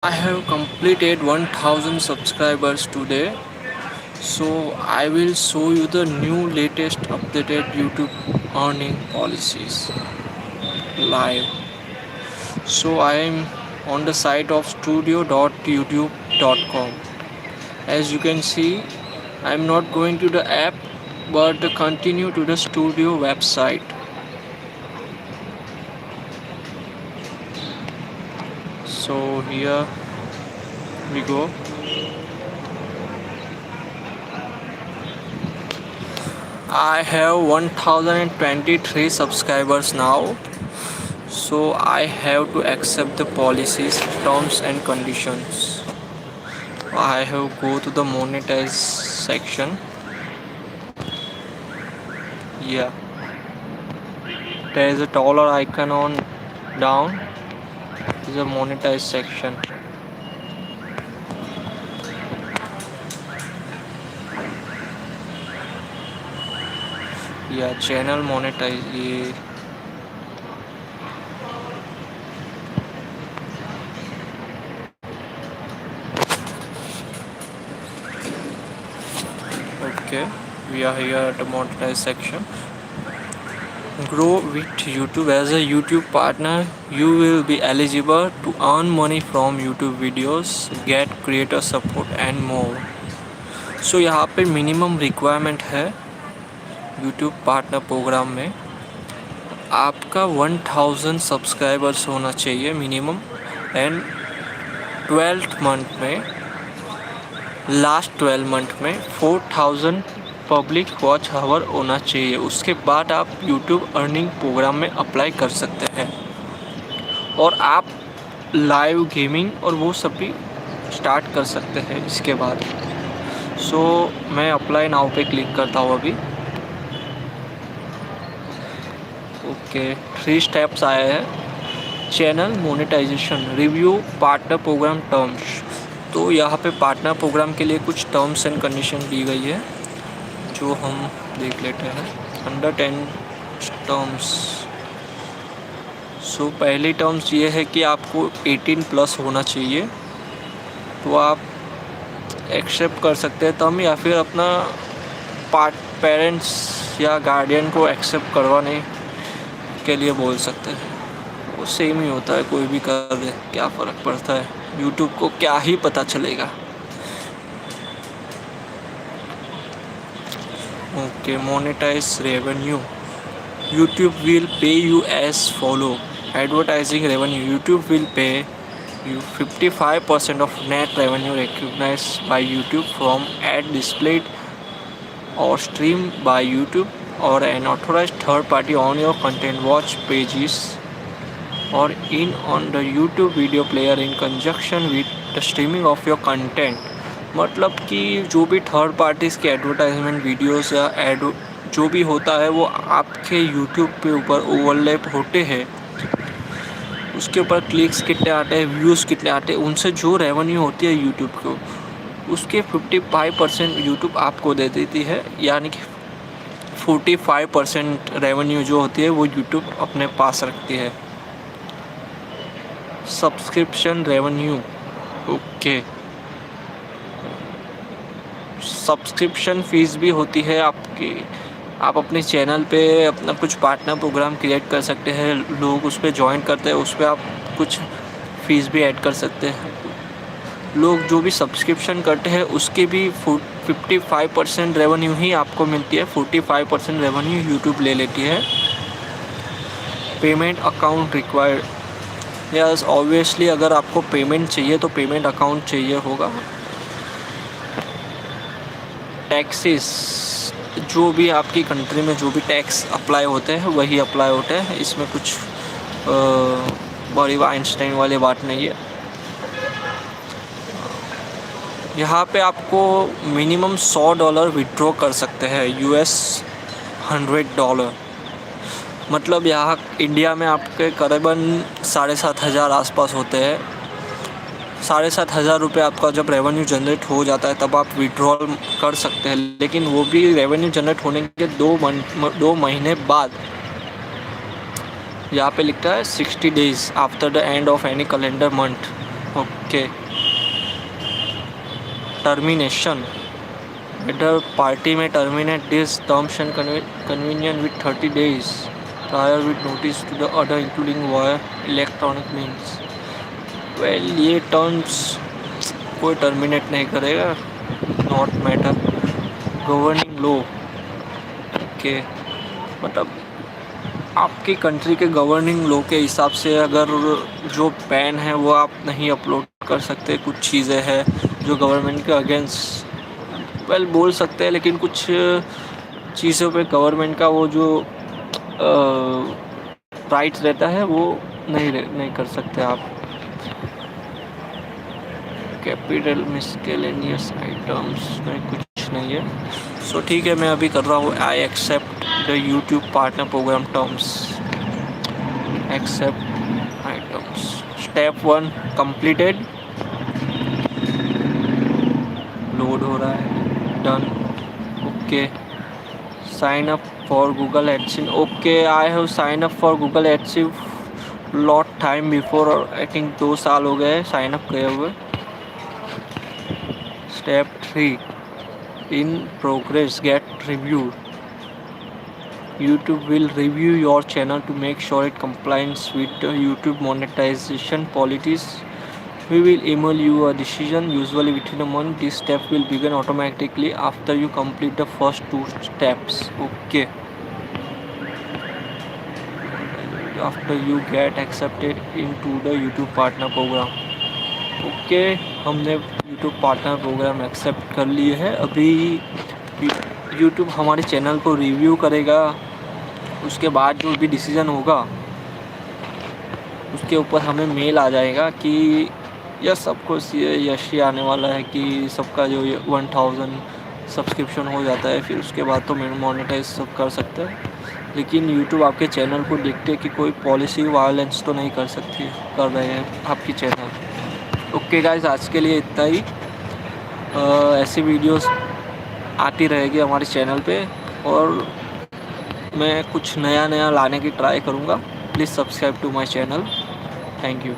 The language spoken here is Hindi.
I have completed 1000 subscribers today, so I will show you the new latest updated YouTube earning policies live. So I am on the site of studio.youtube.com. As you can see, I am not going to the app but continue to the studio website. So here we go. I have 1023 subscribers now, so I have to accept the policies, terms and conditions. I have go to the monetize section. Yeah, there is a dollar icon on down. This is a monetize section. Yeah, channel monetize. ये okay, we are here at the monetize section. Grow with YouTube. As a YouTube partner, you will be eligible to earn money from YouTube videos, get creator support and more. So यहाँ पे मिनिमम रिक्वायरमेंट है YouTube पार्टनर प्रोग्राम में आपका 1000 सब्सक्राइबर्स होना चाहिए मिनिमम एंड 12th मंथ में लास्ट 12 मंथ में 4000 पब्लिक वॉच आवर होना चाहिए। उसके बाद आप YouTube अर्निंग प्रोग्राम में अप्लाई कर सकते हैं और आप लाइव गेमिंग और वो सब भी स्टार्ट कर सकते हैं इसके बाद। सो मैं अप्लाई नाउ पे क्लिक करता हूँ अभी। ओके 3 स्टेप्स आए हैं। Channel monetization, review partner program terms. तो यहाँ पे पार्टनर प्रोग्राम के लिए कुछ टर्म्स एंड कंडीशन दी गई है जो हम देख लेते हैं। Under 10 terms. सो पहली टर्म्स ये है कि आपको 18 प्लस होना चाहिए, तो आप एक्सेप्ट कर सकते हैं तब, या फिर अपना पेरेंट्स या गार्डियन को एक्सेप्ट करवाने के लिए बोल सकते हैं। वो सेम ही होता है, कोई भी कर दे, क्या फ़र्क पड़ता है, यूट्यूब को क्या ही पता चलेगा। Okay, monetize revenue. YouTube will pay you as follow. Advertising revenue, YouTube will pay you 55% of net revenue recognized by YouTube from ad displayed or streamed by YouTube or an authorized third party on your content watch pages or in on the YouTube video player in conjunction with the streaming of your content। मतलब कि जो भी थर्ड पार्टीज़ के एडवर्टाइजमेंट वीडियोस या एड जो भी होता है वो आपके YouTube पे ऊपर ओवरलैप होते हैं, उसके ऊपर क्लिक्स कितने आते हैं, व्यूज़ कितने आते हैं, उनसे जो रेवेन्यू होती है यूट्यूब को, उसके 55% यूट्यूब आपको दे देती है। यानी कि 45% रेवेन्यू जो होती है वो यूट्यूब अपने पास रखती है। Subscription revenue. Okay, subscription fees भी होती है आपकी। आप अपने चैनल पे अपना कुछ पार्टनर प्रोग्राम क्रिएट कर सकते हैं, लोग उस पर ज्वाइन करते हैं, उस पर आप कुछ फ़ीस भी ऐड कर सकते हैं। लोग जो भी सब्सक्रिप्शन करते हैं उसके भी 55% रेवेन्यू ही आपको मिलती है, 45% रेवेन्यू यूट्यूब ले लेती है। Payment account required. Yes, obviously अगर आपको पेमेंट चाहिए तो पेमेंट अकाउंट चाहिए होगा। टैक्सेस, जो भी आपकी कंट्री में जो भी टैक्स अप्लाई होते हैं वही अप्लाई होते हैं, इसमें कुछ बड़ी आइंस्टाइन वाली बात नहीं है। यहाँ पे आपको मिनिमम $100 विड्रॉ कर सकते हैं, US $100। मतलब यहाँ इंडिया में आपके करीबन 7,500 आसपास होते हैं। 7,500 रुपये आपका जब रेवेन्यू जनरेट हो जाता है तब आप विड्रॉल कर सकते हैं, लेकिन वो भी रेवेन्यू जनरेट होने के 2 महीने बाद। यहाँ पे लिखता है 60 days after the end of any calendar month. Okay, termination, whether party may terminate this terms and convenient with 30 days prior with notice to the other including via electronic means. well ये टर्म्स कोई टर्मिनेट नहीं करेगा, not matter governing low. Okay, मतलब आपकी कंट्री के गवर्निंग लॉ के हिसाब से अगर जो बैन है वो आप नहीं अपलोड कर सकते, कुछ चीज़ें हैं जो गवर्नमेंट के अगेंस्ट बोल सकते हैं, लेकिन कुछ चीज़ों पे गवर्नमेंट का वो जो राइट्स रहता है वो नहीं कर सकते आप। कैपिटल मिसकेलेनियस आइटम्स में कुछ नहीं है, सो ठीक है, मैं अभी कर रहा हूँ I accept the YouTube partner program terms, accept items. Step 1 completed, load हो रहा है, done. Okay, sign up for Google AdSense. Okay, I have sign up for Google AdSense lot time before, I think 2 साल हो गए साइन अप किए हुए। Step 3 in progress, get reviewed. YouTube will review your channel to make sure it complies with the YouTube monetization policies. We will email you a decision usually within a month. This step will begin automatically after you complete the first 2 steps. Okay, after you get accepted into the YouTube partner program. Okay, हमने यूट्यूब पार्टनर प्रोग्राम एक्सेप्ट कर लिए है। अभी यूट्यूब हमारे चैनल को रिव्यू करेगा, उसके बाद जो भी डिसीज़न होगा उसके ऊपर हमें मेल आ जाएगा कि यह सब कुछ यश ही आने वाला है कि सबका जो 1000 सब्सक्रिप्शन हो जाता है, फिर उसके बाद तो मोनेटाइज सब कर सकते हैं। लेकिन यूट्यूब आपके चैनल को देखते कि कोई पॉलिसी वायलेंस तो नहीं कर रहे हैं आपकी चैनल। ओके गाइस, आज के लिए इतना ही। ऐसी वीडियोस आती रहेगी हमारे चैनल पे और मैं कुछ नया लाने की ट्राई करूँगा। Please subscribe to my channel. Thank you.